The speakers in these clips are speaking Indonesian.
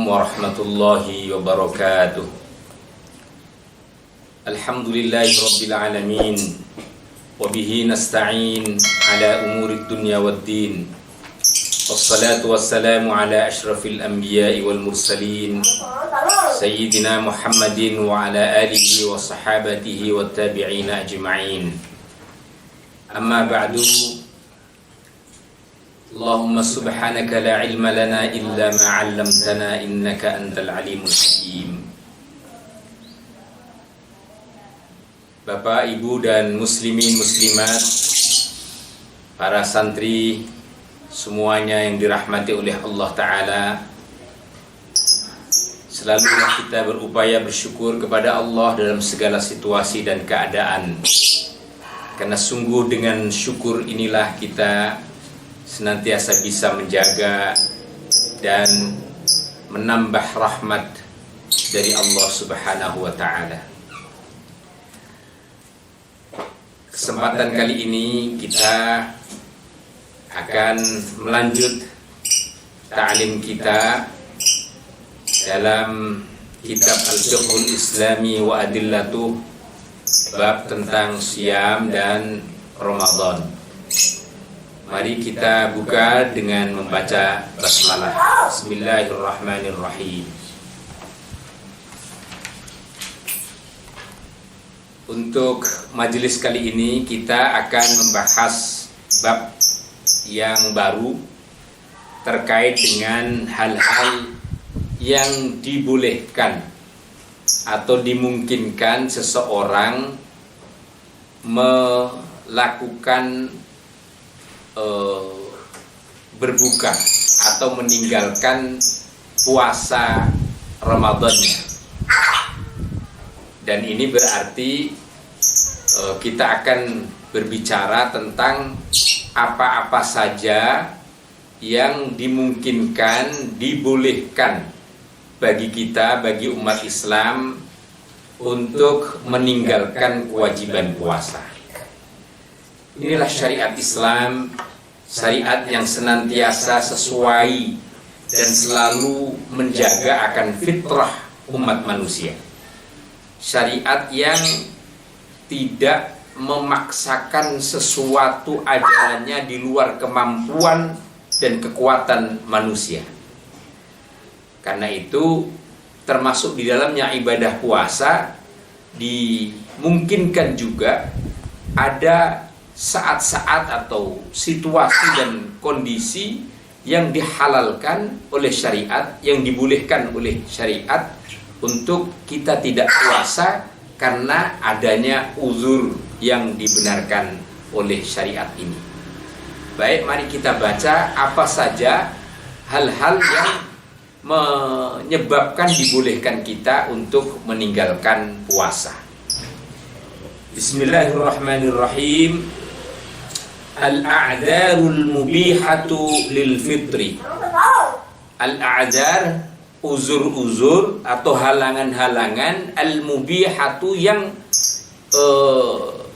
warahmatullahi wabarakatuh. Alhamdulillahi rabbil alamin. Wabihi nasta'in ala umurid dunya waddin. Wassalatu wassalamu ala ashrafil anbiya'i wal mursalin Sayyidina Muhammadin wa ala alihi wa sahabatihi wa tabi'ina ajma'in. Amma ba'du. Allahumma subhanaka la ilma lana illa ma 'allamtana innaka antal alimul hakim. Bapak, Ibu dan muslimin muslimat, para santri semuanya yang dirahmati oleh Allah Ta'ala, selalulah kita berupaya bersyukur kepada Allah dalam segala situasi dan keadaan. Karena sungguh dengan syukur inilah kita senantiasa bisa menjaga dan menambah rahmat dari Allah Subhanahu wa Ta'ala. Kesempatan kali ini kita akan melanjut ta'lim kita dalam kitab Al-Fiqhul Islami wa Adillatuh, bab tentang Siyam dan Ramadan. Mari kita buka dengan membaca basmalah. Bismillahirrahmanirrahim. Untuk majelis kali ini kita akan membahas bab yang baru terkait dengan hal-hal yang dibolehkan atau dimungkinkan seseorang melakukan berbuka atau meninggalkan puasa Ramadannya. Dan ini berarti kita akan berbicara tentang apa-apa saja yang dimungkinkan, dibolehkan bagi kita, bagi umat Islam untuk meninggalkan kewajiban puasa. Inilah syariat Islam, syariat yang senantiasa sesuai dan selalu menjaga akan fitrah umat manusia. Syariat yang tidak memaksakan sesuatu ajarannya di luar kemampuan dan kekuatan manusia. Karena itu termasuk di dalamnya ibadah puasa dimungkinkan juga ada saat-saat atau situasi dan kondisi yang dihalalkan oleh syariat, yang dibolehkan oleh syariat untuk kita tidak puasa karena adanya uzur yang dibenarkan oleh syariat ini. Baik, mari kita baca apa saja hal-hal yang menyebabkan dibolehkan kita untuk meninggalkan puasa. Bismillahirrahmanirrahim. Al-a'dzarul mubihatu lil fitri. Al-a'dzar, uzur-uzur atau halangan-halangan, al-mubihatu yang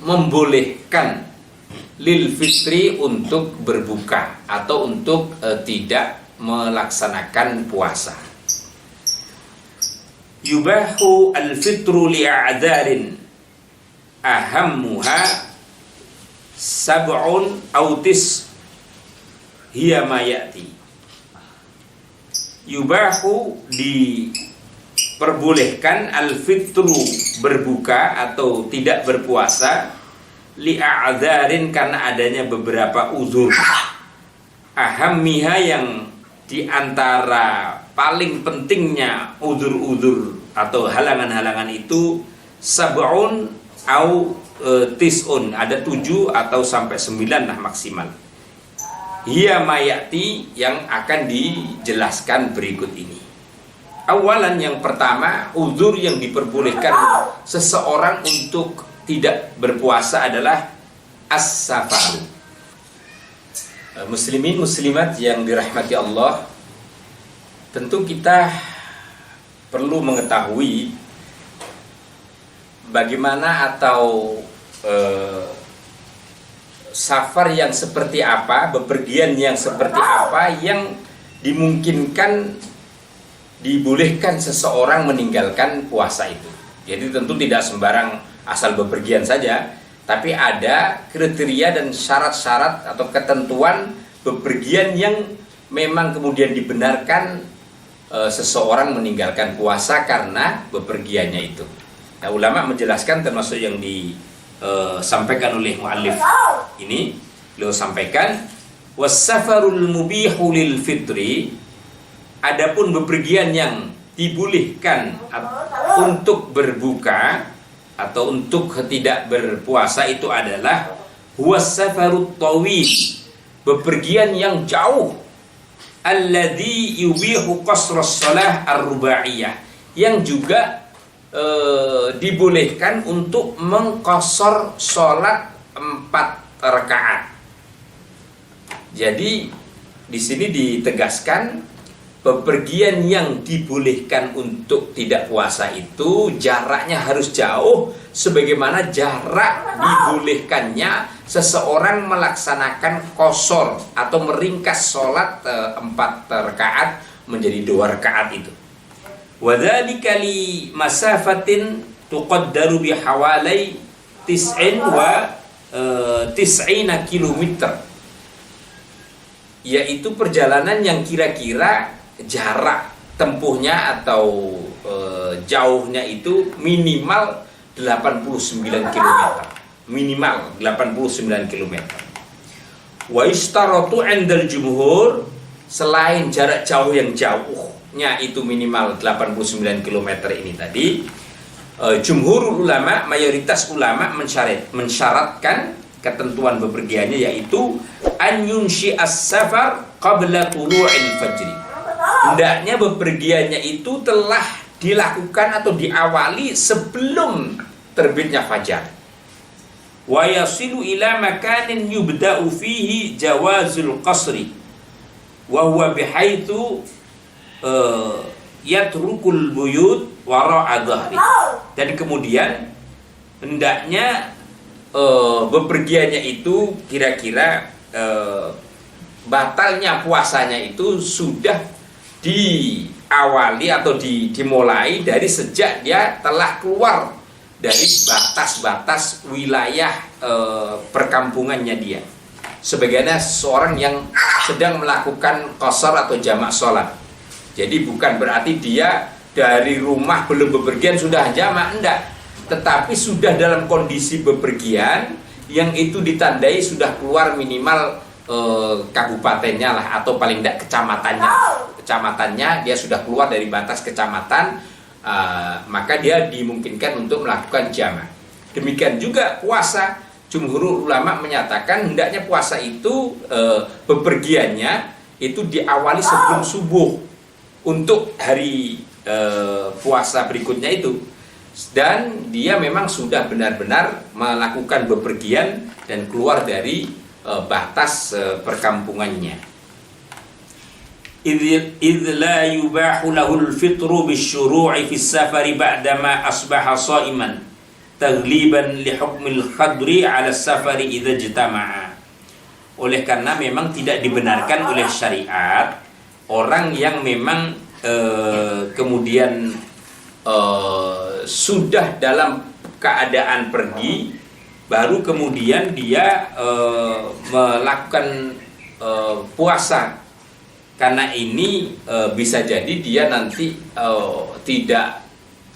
membolehkan lil fitri untuk berbuka atau untuk tidak melaksanakan puasa. Yubahu al-fitru li'a'dharin ahammuha sab'un autis hiya ma ya'ti. Yubahu, diperbolehkan, al-fitru, berbuka atau tidak berpuasa, li'a'dharin, karena adanya beberapa uzur. Ahammiha, yang diantara paling pentingnya uzur-uzur atau halangan-halangan itu, sab'un au tis'un, ada 7 atau sampai 9 lah maksimal. Hiya mayati, yang akan dijelaskan berikut ini. Awalan, yang pertama, uzur yang diperbolehkan seseorang untuk tidak berpuasa adalah as-safar. Muslimin muslimat yang dirahmati Allah, tentu kita perlu mengetahui bagaimana atau safar yang seperti apa, bepergian yang seperti apa yang dimungkinkan dibolehkan seseorang meninggalkan puasa itu. Jadi tentu tidak sembarang asal bepergian saja, tapi ada kriteria dan syarat-syarat atau ketentuan bepergian yang memang kemudian dibenarkan seseorang meninggalkan puasa karena bepergiannya itu. Nah, ulama menjelaskan termasuk yang disampaikan oleh muallif ini, beliau sampaikan was-safarul mubihu lil fitri, adapun bepergian yang dibolehkan untuk berbuka atau untuk tidak berpuasa itu adalah was-safarut tawil, bepergian yang jauh, alladzi yubihu qasrus shalah ar-rubaiyah, yang juga dibolehkan untuk mengqasar salat 4 rakaat. Jadi di sini ditegaskan bepergian yang dibolehkan untuk tidak puasa itu jaraknya harus jauh, sebagaimana jarak dibolehkannya seseorang melaksanakan qasar atau meringkas sholat 4 rakaat menjadi 2 rakaat itu. Wadzalika li masafatin tuqaddaru bi hawalai 99 kilometer, yaitu perjalanan yang kira-kira jarak tempuhnya atau jauhnya itu minimal 89 km. Minimal 89 km. Wa istaratu 'indal jumhur, selain jarak jauh yang jauhnya itu minimal 89 km ini tadi, jumhur ulama, mayoritas ulama mensyaratkan ketentuan bepergiannya, yaitu an yunshi'as safar qabla tulu'il fajri. Hendaknya bepergiannya itu telah dilakukan atau diawali sebelum terbitnya fajar. Wa yasilu ila makanin yubda'u fihi jawazul qasri wa huwa bihaitsu yatrukul buyut wara'a dhahri. Dan kemudian hendaknya bepergiannya itu kira-kira batalnya puasanya itu sudah diawali atau dimulai dari sejak dia telah keluar dari batas-batas wilayah perkampungannya dia, sebagaimana seorang yang sedang melakukan qasar atau jamak sholat. Jadi bukan berarti dia dari rumah belum bepergian sudah jamak, enggak, tetapi sudah dalam kondisi bepergian yang itu ditandai sudah keluar minimal kabupatennya lah, atau paling tidak kecamatannya dia sudah keluar dari batas kecamatan, maka dia dimungkinkan untuk melakukan jamak. Demikian juga puasa, jumhur ulama menyatakan hendaknya puasa itu bepergiannya itu diawali sebelum subuh untuk hari puasa berikutnya itu, dan dia memang sudah benar-benar melakukan bepergian dan keluar dari batas perkampungannya. Idh la yubahu lahul fitru bisyuru'i fis safari ba'dama asbaha sha'iman taghliban li hukmil khadri 'ala safari idza jtama'a. Oleh karena memang tidak dibenarkan oleh syariat orang yang memang kemudian sudah dalam keadaan pergi baru kemudian dia melakukan puasa, karena ini bisa jadi dia nanti tidak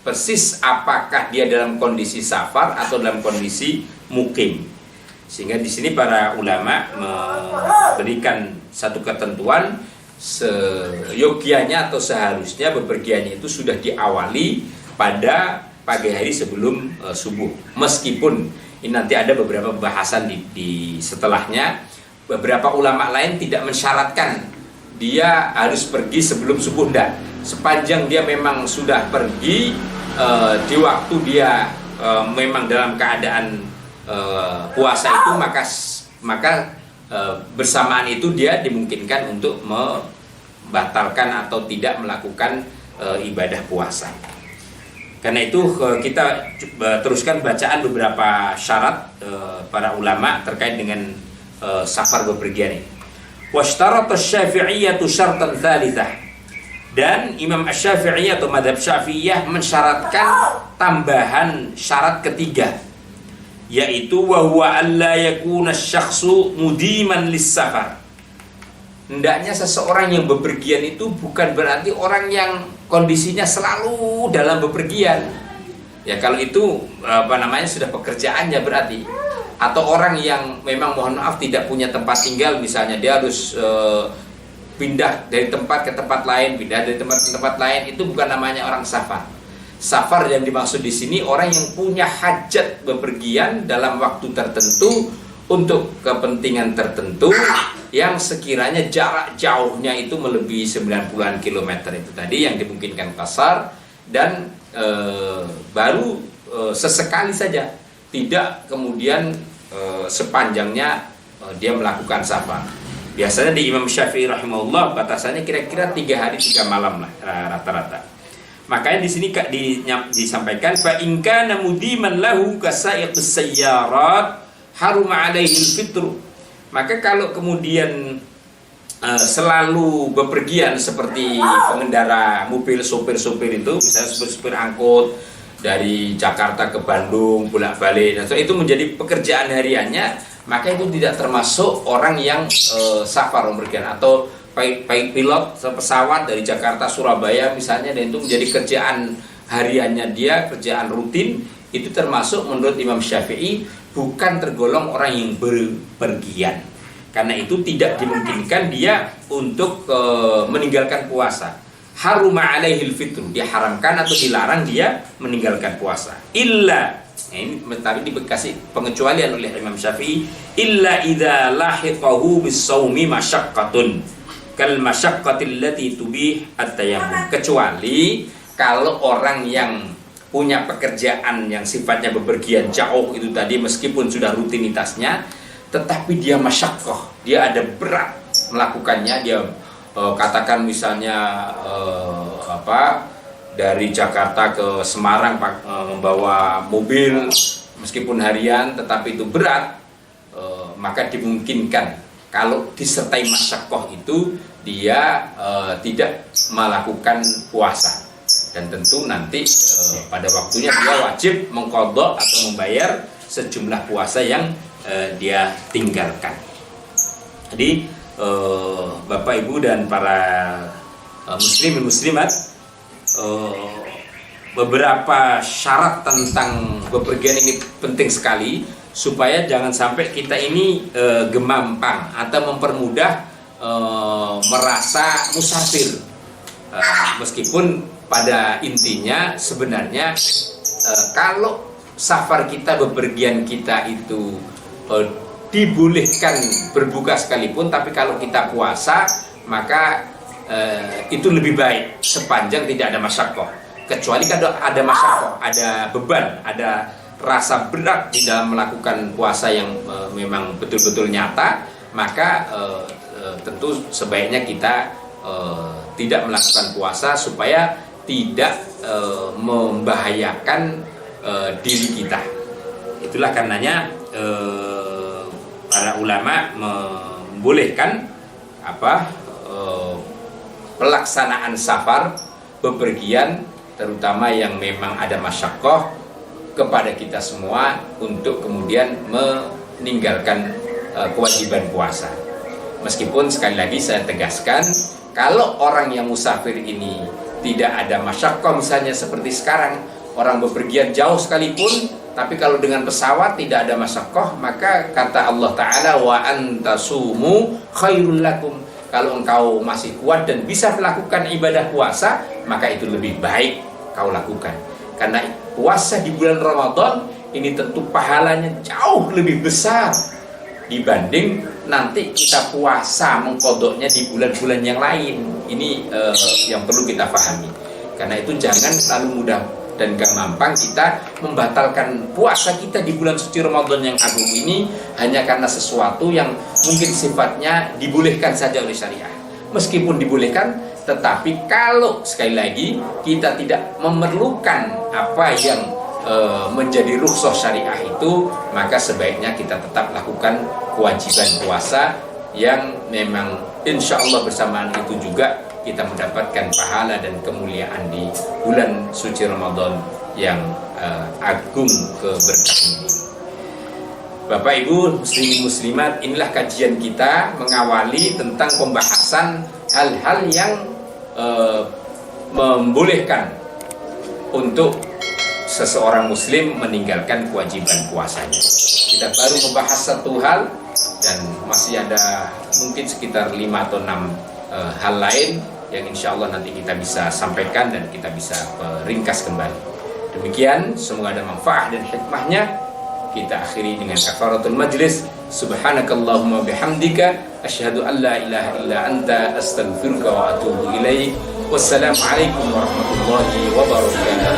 persis apakah dia dalam kondisi safar atau dalam kondisi mukim. Sehingga di sini para ulama memberikan satu ketentuan, seyogianya atau seharusnya bepergiannya itu sudah diawali pada pagi hari sebelum subuh. Meskipun ini nanti ada beberapa pembahasan di setelahnya, beberapa ulama lain tidak mensyaratkan dia harus pergi sebelum subuh, enggak. Sepanjang dia memang sudah pergi di waktu dia memang dalam keadaan puasa itu, maka bersamaan itu dia dimungkinkan untuk membatalkan atau tidak melakukan ibadah puasa. Karena itu kita teruskan bacaan beberapa syarat para ulama terkait dengan safar bepergian ini. Washtarata asy-Syafi'iyyah syartan tsalitsah. Dan Imam Asy-Syafi'i atau madhab Syafi'iyah mensyaratkan tambahan syarat ketiga, yaitu wa huwa alla yakuna asy-syakhsu mudiman lis-safar. Hendaknya seseorang yang bepergian itu bukan berarti orang yang kondisinya selalu dalam bepergian. Ya kalau itu sudah pekerjaannya berarti. Atau orang yang memang mohon maaf tidak punya tempat tinggal, misalnya dia harus pindah dari tempat ke tempat lain, pindah dari tempat ke tempat lain, itu bukan namanya orang safar. Safar yang dimaksud di sini orang yang punya hajat bepergian dalam waktu tertentu untuk kepentingan tertentu yang sekiranya jarak jauhnya itu melebihi 90-an kilometer itu tadi yang dimungkinkan qasar, dan baru sesekali saja, tidak kemudian sepanjangnya dia melakukan safar. Biasanya di Imam Syafi'i rahimahullah batasannya kira-kira 3 hari 3 malam lah rata-rata. Makanya di sini disampaikan fa in kana mudiman lahu kasaiqus sayyarat haruma alaihi fitru. Maka kalau kemudian selalu bepergian seperti pengendara mobil, sopir-sopir itu, misalnya sopir angkut dari Jakarta ke Bandung bolak-balik, nah, itu menjadi pekerjaan hariannya, maka itu tidak termasuk orang yang safar bepergian. Atau pilot pesawat dari Jakarta Surabaya misalnya, dan itu menjadi kerjaan hariannya dia, kerjaan rutin, itu termasuk menurut Imam Syafi'i bukan tergolong orang yang berpergian. Karena itu tidak dimungkinkan dia untuk meninggalkan puasa. Haruma alaihil fitru, diharamkan atau dilarang dia meninggalkan puasa. Illa, ini tapi dikasih pengecualian oleh Imam Syafi'i, illa idza lahiqahu bis-shaumi masyaqqatun kal masyaqqatil lati tubih at-tayammum. Kecuali kalau orang yang punya pekerjaan yang sifatnya bepergian jauh itu tadi, meskipun sudah rutinitasnya, tetapi dia masyaqqah, dia ada berat melakukannya. Dia katakan misalnya dari Jakarta ke Semarang membawa mobil, meskipun harian tetapi itu berat, maka dimungkinkan kalau disertai masyaqqah itu dia tidak melakukan puasa. Dan tentu nanti pada waktunya dia wajib mengqadha atau membayar sejumlah puasa yang dia tinggalkan. Jadi Bapak Ibu dan para muslimin muslimat, beberapa syarat tentang bepergian ini penting sekali supaya jangan sampai kita ini gemampang atau mempermudah merasa musafir. Meskipun pada intinya sebenarnya kalau safar kita, bepergian kita itu dibolehkan berbuka sekalipun, tapi kalau kita puasa maka itu lebih baik sepanjang tidak ada masyaqqah. Kecuali kalau ada masyaqqah, ada beban, ada rasa berat di dalam melakukan puasa yang memang betul-betul nyata, maka tentu sebaiknya kita tidak melakukan puasa supaya tidak membahayakan diri kita. Itulah karenanya para ulama membolehkan pelaksanaan safar, bepergian, terutama yang memang ada masyaqqah, kepada kita semua untuk kemudian meninggalkan kewajiban puasa. Meskipun sekali lagi saya tegaskan, kalau orang yang musafir ini tidak ada masyaqqah, misalnya seperti sekarang orang bepergian jauh sekalipun, tapi kalau dengan pesawat tidak ada masyaqqah, maka kata Allah Ta'ala, wa antasumu khairul lakum. Kalau engkau masih kuat dan bisa melakukan ibadah puasa, maka itu lebih baik kau lakukan. Karena puasa di bulan Ramadan ini tentu pahalanya jauh lebih besar dibanding nanti kita puasa mengkodoknya di bulan-bulan yang lain. Ini yang perlu kita pahami. Karena itu jangan terlalu mudah dan gampang kita membatalkan puasa kita di bulan suci Ramadan yang agung ini hanya karena sesuatu yang mungkin sifatnya dibolehkan saja oleh syariah. Meskipun dibolehkan, tetapi kalau sekali lagi kita tidak memerlukan apa yang menjadi rukhsah syariah itu, maka sebaiknya kita tetap lakukan kewajiban puasa yang memang insya Allah bersamaan itu juga kita mendapatkan pahala dan kemuliaan di bulan suci Ramadan yang agung keberkahan ini. Bapak Ibu muslimin muslimat, inilah kajian kita mengawali tentang pembahasan hal-hal yang membolehkan untuk seseorang muslim meninggalkan kewajiban puasanya. Kita baru membahas satu hal dan masih ada mungkin sekitar 5 atau 6 hal lain yang insya Allah nanti kita bisa sampaikan dan kita bisa ringkas kembali. Demikian, semoga ada manfaat dan hikmahnya. Kita akhiri dengan kafaratul majlis. Subhanakallahumma bihamdika asyhadu an la ilaha illa anta astaghfiruka wa atubu ilaik. Wassalamualaikum warahmatullahi wabarakatuh.